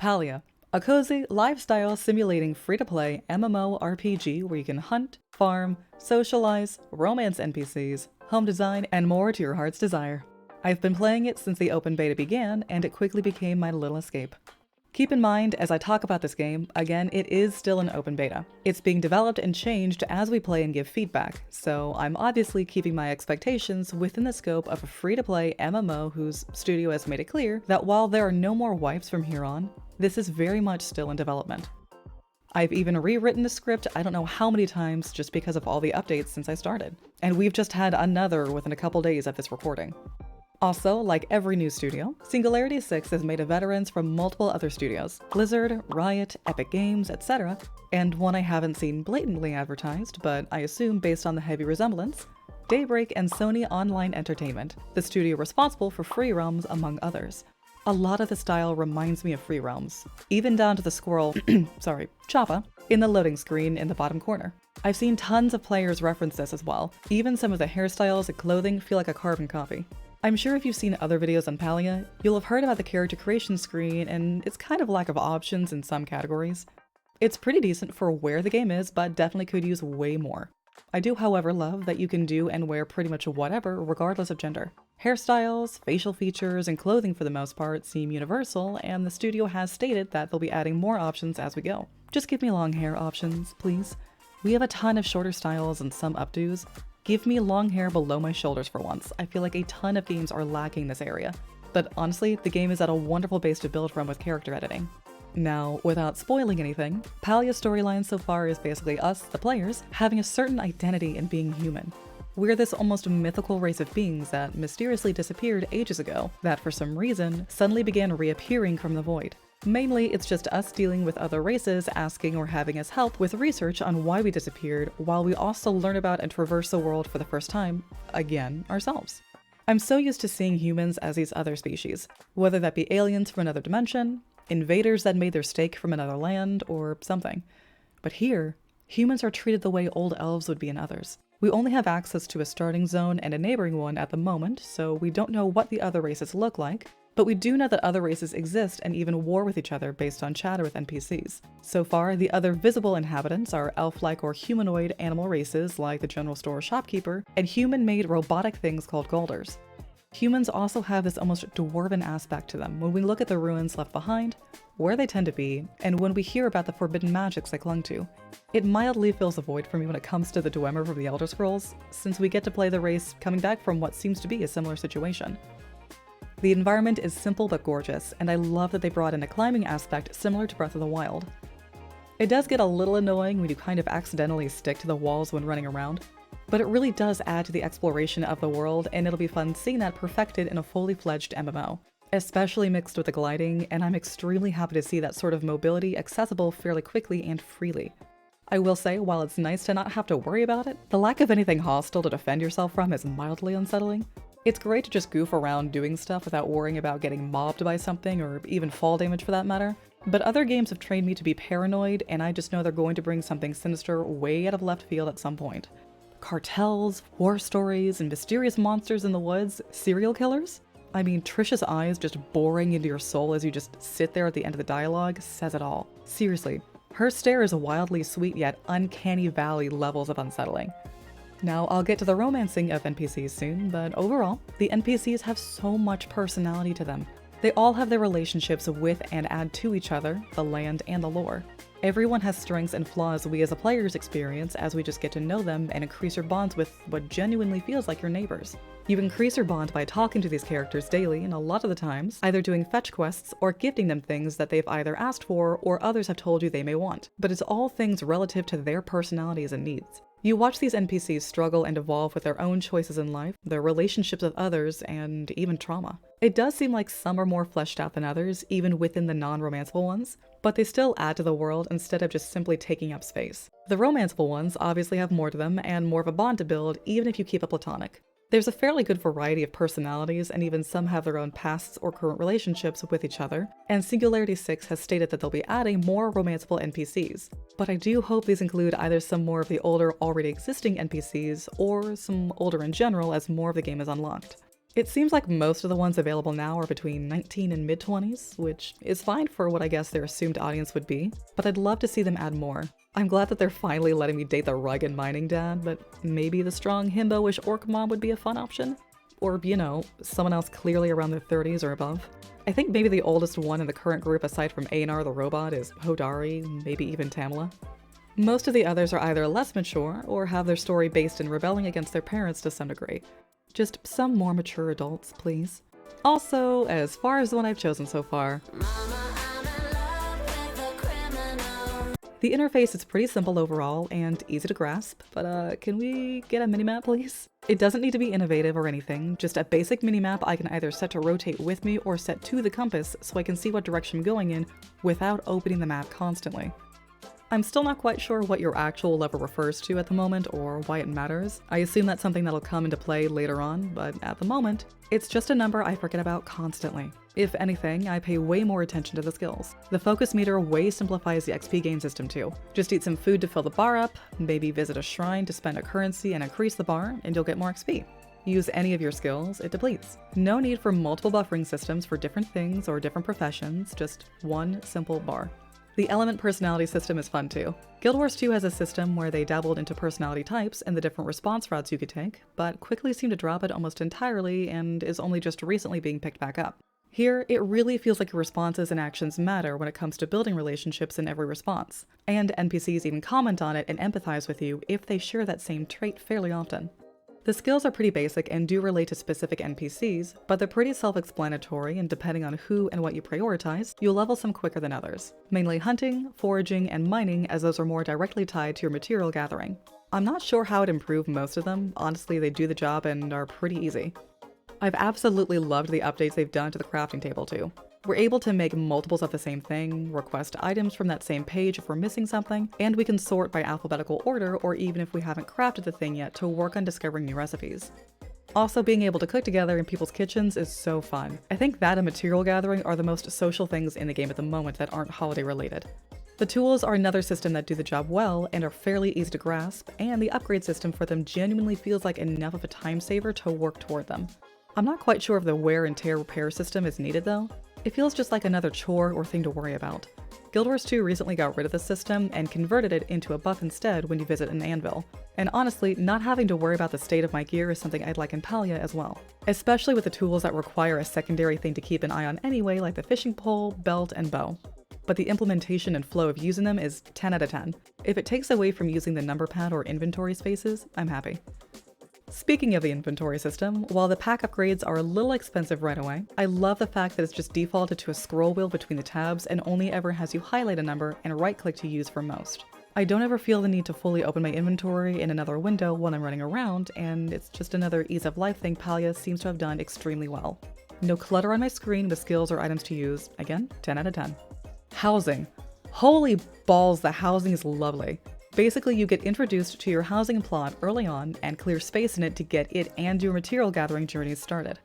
Palia, a cozy, lifestyle simulating free-to-play MMORPG where you can hunt, farm, socialize, romance NPCs, home design, and more to your heart's desire. I've been playing it since the open beta began, and it quickly became my little escape. Keep in mind, as I talk about this game, again, it is still an open beta. It's being developed and changed as we play and give feedback, so I'm obviously keeping my expectations within the scope of a free-to-play MMO whose studio has made it clear that while there are no more wipes from here on, this is very much still in development. I've even rewritten the script I don't know how many times just because of all the updates since I started, and we've just had another within a couple days of this recording. Also, like every new studio, Singularity 6 has made veterans from multiple other studios, Blizzard, Riot, Epic Games, etc., and one I haven't seen blatantly advertised, but I assume based on the heavy resemblance, Daybreak and Sony Online Entertainment, the studio responsible for Free Realms among others. A lot of the style reminds me of Free Realms, even down to the squirrel, Choppa, in the loading screen in the bottom corner. I've seen tons of players reference this as well, even some of the hairstyles and clothing feel like a carbon copy. I'm sure if you've seen other videos on Palia, you'll have heard about the character creation screen and its kind of lack of options in some categories. It's pretty decent for where the game is, but definitely could use way more. I do, however, love that you can do and wear pretty much whatever, regardless of gender. Hairstyles, facial features, and clothing for the most part seem universal, and the studio has stated that they'll be adding more options as we go. Just give me long hair options, please. We have a ton of shorter styles and some updos. Give me long hair below my shoulders for once. I feel like a ton of games are lacking this area. But honestly, the game is at a wonderful base to build from with character editing. Now, without spoiling anything, Palia's storyline so far is basically us, the players, having a certain identity in being human. We're this almost mythical race of beings that mysteriously disappeared ages ago, that for some reason suddenly began reappearing from the void. Mainly, it's just us dealing with other races asking or having us help with research on why we disappeared, while we also learn about and traverse the world for the first time, again, ourselves. I'm so used to seeing humans as these other species, whether that be aliens from another dimension, invaders that made their stake from another land, or something. But here, humans are treated the way old elves would be in others. We only have access to a starting zone and a neighboring one at the moment, so we don't know what the other races look like, but we do know that other races exist and even war with each other based on chatter with NPCs. So far, the other visible inhabitants are elf-like or humanoid animal races like the general store shopkeeper, and human-made robotic things called Gaulders. Humans also have this almost dwarven aspect to them when we look at the ruins left behind, where they tend to be, and when we hear about the forbidden magics they clung to. It mildly fills a void for me when it comes to the Dwemer from the Elder Scrolls, since we get to play the race coming back from what seems to be a similar situation. The environment is simple but gorgeous, and I love that they brought in a climbing aspect similar to Breath of the Wild. It does get a little annoying when you kind of accidentally stick to the walls when running around, but it really does add to the exploration of the world, and it'll be fun seeing that perfected in a fully fledged MMO, especially mixed with the gliding, and I'm extremely happy to see that sort of mobility accessible fairly quickly and freely. I will say, while it's nice to not have to worry about it, the lack of anything hostile to defend yourself from is mildly unsettling. It's great to just goof around doing stuff without worrying about getting mobbed by something, or even fall damage for that matter. But other games have trained me to be paranoid, and I just know they're going to bring something sinister way out of left field at some point. Cartels, war stories, and mysterious monsters in the woods, serial killers? I mean, Trish's eyes just boring into your soul as you just sit there at the end of the dialogue says it all. Seriously, her stare is wildly sweet yet uncanny valley levels of unsettling. Now, I'll get to the romancing of NPCs soon, but overall, the NPCs have so much personality to them. They all have their relationships with and add to each other, the land, and the lore. Everyone has strengths and flaws we as a players experience as we just get to know them and increase your bonds with what genuinely feels like your neighbors. You increase your bond by talking to these characters daily, and a lot of the times, either doing fetch quests or gifting them things that they've either asked for or others have told you they may want. But it's all things relative to their personalities and needs. You watch these NPCs struggle and evolve with their own choices in life, their relationships with others, and even trauma. It does seem like some are more fleshed out than others, even within the non-romanceable ones, but they still add to the world instead of just simply taking up space. The romanceable ones obviously have more to them and more of a bond to build, even if you keep it platonic. There's a fairly good variety of personalities, and even some have their own pasts or current relationships with each other, and Singularity 6 has stated that they'll be adding more romanceable NPCs. But I do hope these include either some more of the older, already existing NPCs, or some older in general as more of the game is unlocked. It seems like most of the ones available now are between 19 and mid-20s, which is fine for what I guess their assumed audience would be, but I'd love to see them add more. I'm glad that they're finally letting me date the rugged mining dad, but maybe the strong himbo-ish orc mom would be a fun option? Or, you know, someone else clearly around their 30s or above. I think maybe the oldest one in the current group aside from A&R the robot is Hodari, maybe even Tamala. Most of the others are either less mature or have their story based in rebelling against their parents to some degree. Just some more mature adults, please. Also, as far as the one I've chosen so far, the interface is pretty simple overall and easy to grasp, but can we get a minimap, please? It doesn't need to be innovative or anything, just a basic minimap I can either set to rotate with me or set to the compass so I can see what direction I'm going in without opening the map constantly. I'm still not quite sure what your actual level refers to at the moment or why it matters. I assume that's something that'll come into play later on, but at the moment, it's just a number I forget about constantly. If anything, I pay way more attention to the skills. The focus meter way simplifies the XP gain system too. Just eat some food to fill the bar up, maybe visit a shrine to spend a currency and increase the bar, and you'll get more XP. Use any of your skills, it depletes. No need for multiple buffering systems for different things or different professions, just one simple bar. The element personality system is fun too. GuildWars2 has a system where they dabbled into personality types and the different response routes you could take, but quickly seemed to drop it almost entirely and is only just recently being picked back up. Here, it really feels like your responses and actions matter when it comes to building relationships in every response, and NPCs even comment on it and empathize with you if they share that same trait fairly often. The skills are pretty basic and do relate to specific NPCs, but they're pretty self-explanatory, and depending on who and what you prioritize, you'll level some quicker than others. Mainly hunting, foraging, and mining, as those are more directly tied to your material gathering. I'm not sure how I'd improve most of them, honestly they do the job and are pretty easy. I've absolutely loved the updates they've done to the crafting table too. We're able to make multiples of the same thing, request items from that same page if we're missing something, and we can sort by alphabetical order or even if we haven't crafted the thing yet to work on discovering new recipes. Also, being able to cook together in people's kitchens is so fun. I think that and material gathering are the most social things in the game at the moment that aren't holiday related. The tools are another system that do the job well and are fairly easy to grasp, and the upgrade system for them genuinely feels like enough of a time saver to work toward them. I'm not quite sure if the wear and tear repair system is needed though. It feels just like another chore or thing to worry about. GuildWars2 recently got rid of the system and converted it into a buff instead when you visit an anvil. And honestly, not having to worry about the state of my gear is something I'd like in Palia as well. Especially with the tools that require a secondary thing to keep an eye on anyway, like the fishing pole, belt, and bow. But the implementation and flow of using them is 10 out of 10. If it takes away from using the number pad or inventory spaces, I'm happy. Speaking of the inventory system, while the pack upgrades are a little expensive right away, I love the fact that it's just defaulted to a scroll wheel between the tabs and only ever has you highlight a number and right-click to use for most. I don't ever feel the need to fully open my inventory in another window when I'm running around, and it's just another ease of life thing Palia seems to have done extremely well. No clutter on my screen with skills or items to use, again, 10 out of 10. Housing. Holy balls, the housing is lovely. Basically, you get introduced to your housing plot early on and clear space in it to get it and your material gathering journeys started.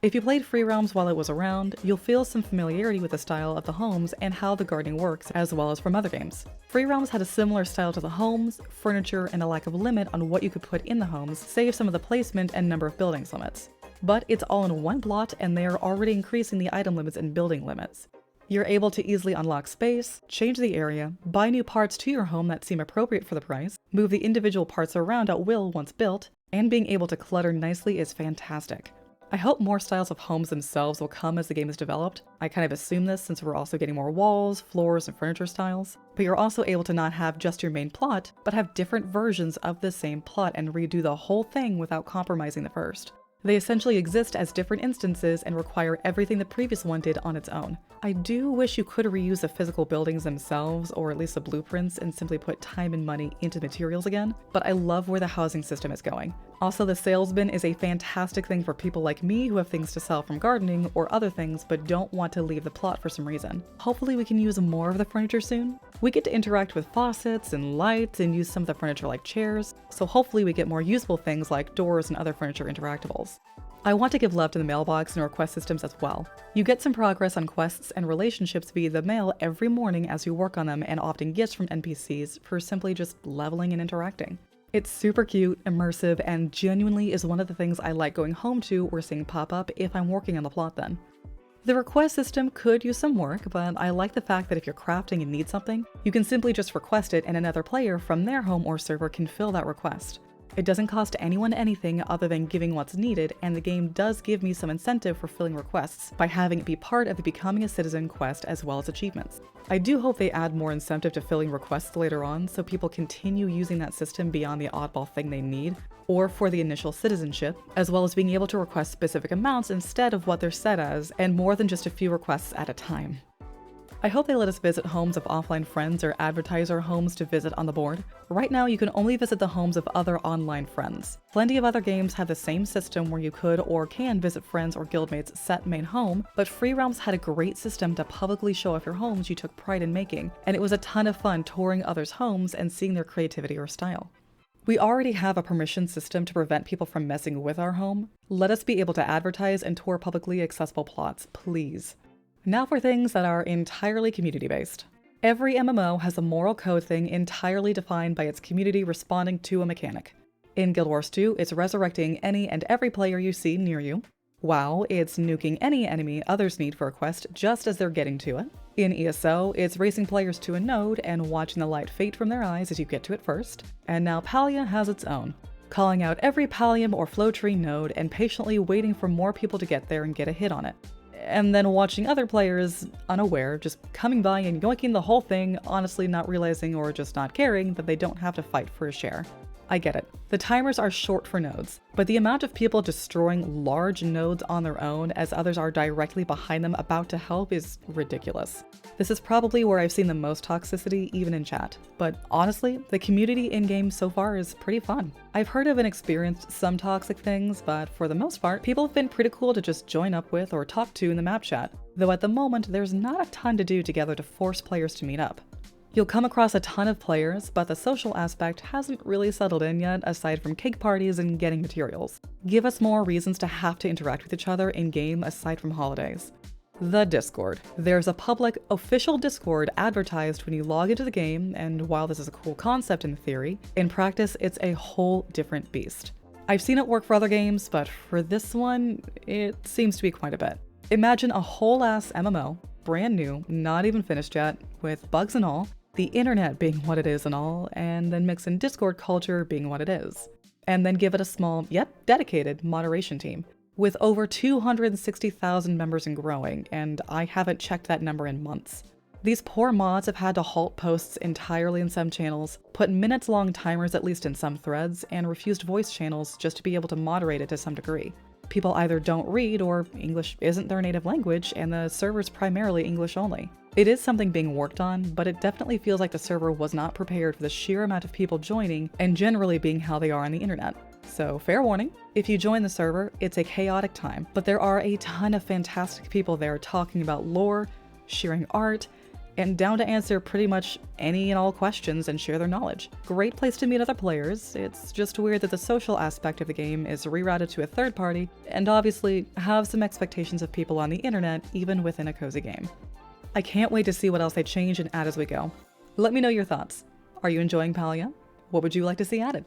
If you played Free Realms while it was around, you'll feel some familiarity with the style of the homes and how the gardening works, as well as from other games. Free Realms had a similar style to the homes, furniture, and a lack of limit on what you could put in the homes, save some of the placement and number of buildings limits. But it's all in one plot, and they are already increasing the item limits and building limits. You're able to easily unlock space, change the area, buy new parts to your home that seem appropriate for the price, move the individual parts around at will once built, and being able to clutter nicely is fantastic. I hope more styles of homes themselves will come as the game is developed. I kind of assume this since we're also getting more walls, floors, and furniture styles. But you're also able to not have just your main plot, but have different versions of the same plot and redo the whole thing without compromising the first. They essentially exist as different instances and require everything the previous one did on its own. I do wish you could reuse the physical buildings themselves, or at least the blueprints, and simply put time and money into materials again, but I love where the housing system is going. Also, the sales bin is a fantastic thing for people like me who have things to sell from gardening or other things but don't want to leave the plot for some reason. Hopefully we can use more of the furniture soon. We get to interact with faucets and lights and use some of the furniture like chairs, so hopefully we get more useful things like doors and other furniture interactables. I want to give love to the mailbox and request systems as well. You get some progress on quests and relationships via the mail every morning as you work on them, and often gifts from NPCs for simply just leveling and interacting. It's super cute, immersive, and genuinely is one of the things I like going home to or seeing pop up if I'm working on the plot then. The request system could use some work, but I like the fact that if you're crafting and need something, you can simply just request it and another player from their home or server can fill that request. It doesn't cost anyone anything other than giving what's needed, and the game does give me some incentive for filling requests by having it be part of the Becoming a Citizen quest as well as achievements. I do hope they add more incentive to filling requests later on so people continue using that system beyond the oddball thing they need, or for the initial citizenship, as well as being able to request specific amounts instead of what they're set as, and more than just a few requests at a time. I hope they let us visit homes of offline friends or advertise our homes to visit on the board. Right now, you can only visit the homes of other online friends. Plenty of other games have the same system where you could or can visit friends or guildmates' set main home, but Free Realms had a great system to publicly show off your homes you took pride in making, and it was a ton of fun touring others' homes and seeing their creativity or style. We already have a permission system to prevent people from messing with our home. Let us be able to advertise and tour publicly accessible plots, please. Now for things that are entirely community-based. Every MMO has a moral code thing entirely defined by its community responding to a mechanic. In Guild Wars 2, it's resurrecting any and every player you see near you. WoW, it's nuking any enemy others need for a quest just as they're getting to it. In ESO, it's racing players to a node and watching the light fade from their eyes as you get to it first. And now Palia has its own, calling out every Pallium or flow tree node and patiently waiting for more people to get there and get a hit on it. And then watching other players, unaware, just coming by and yoinking the whole thing, honestly not realizing or just not caring that they don't have to fight for a share. I get it. The timers are short for nodes, but the amount of people destroying large nodes on their own as others are directly behind them about to help is ridiculous. This is probably where I've seen the most toxicity, even in chat. But honestly, the community in-game so far is pretty fun. I've heard of and experienced some toxic things, but for the most part, people have been pretty cool to just join up with or talk to in the map chat, though at the moment there's not a ton to do together to force players to meet up. You'll come across a ton of players, but the social aspect hasn't really settled in yet aside from cake parties and getting materials. Give us more reasons to have to interact with each other in-game aside from holidays. The Discord. There's a public, official Discord advertised when you log into the game, and while this is a cool concept in theory, in practice it's a whole different beast. I've seen it work for other games, but for this one, it seems to be quite a bit. Imagine a whole-ass MMO, brand new, not even finished yet, with bugs and all, the internet being what it is and all, and then mix in Discord culture being what it is. And then give it a small, yet dedicated, moderation team, with over 260,000 members and growing, and I haven't checked that number in months. These poor mods have had to halt posts entirely in some channels, put minutes-long timers at least in some threads, and refused voice channels just to be able to moderate it to some degree. People either don't read or English isn't their native language, and the server's primarily English only. It is something being worked on, but it definitely feels like the server was not prepared for the sheer amount of people joining and generally being how they are on the internet. So fair warning, if you join the server, it's a chaotic time, but there are a ton of fantastic people there talking about lore, sharing art, and down to answer pretty much any and all questions and share their knowledge. Great place to meet other players. It's just weird that the social aspect of the game is rerouted to a third party, and obviously have some expectations of people on the internet even within a cozy game. I can't wait to see what else they change and add as we go. Let me know your thoughts. Are you enjoying Palia? What would you like to see added?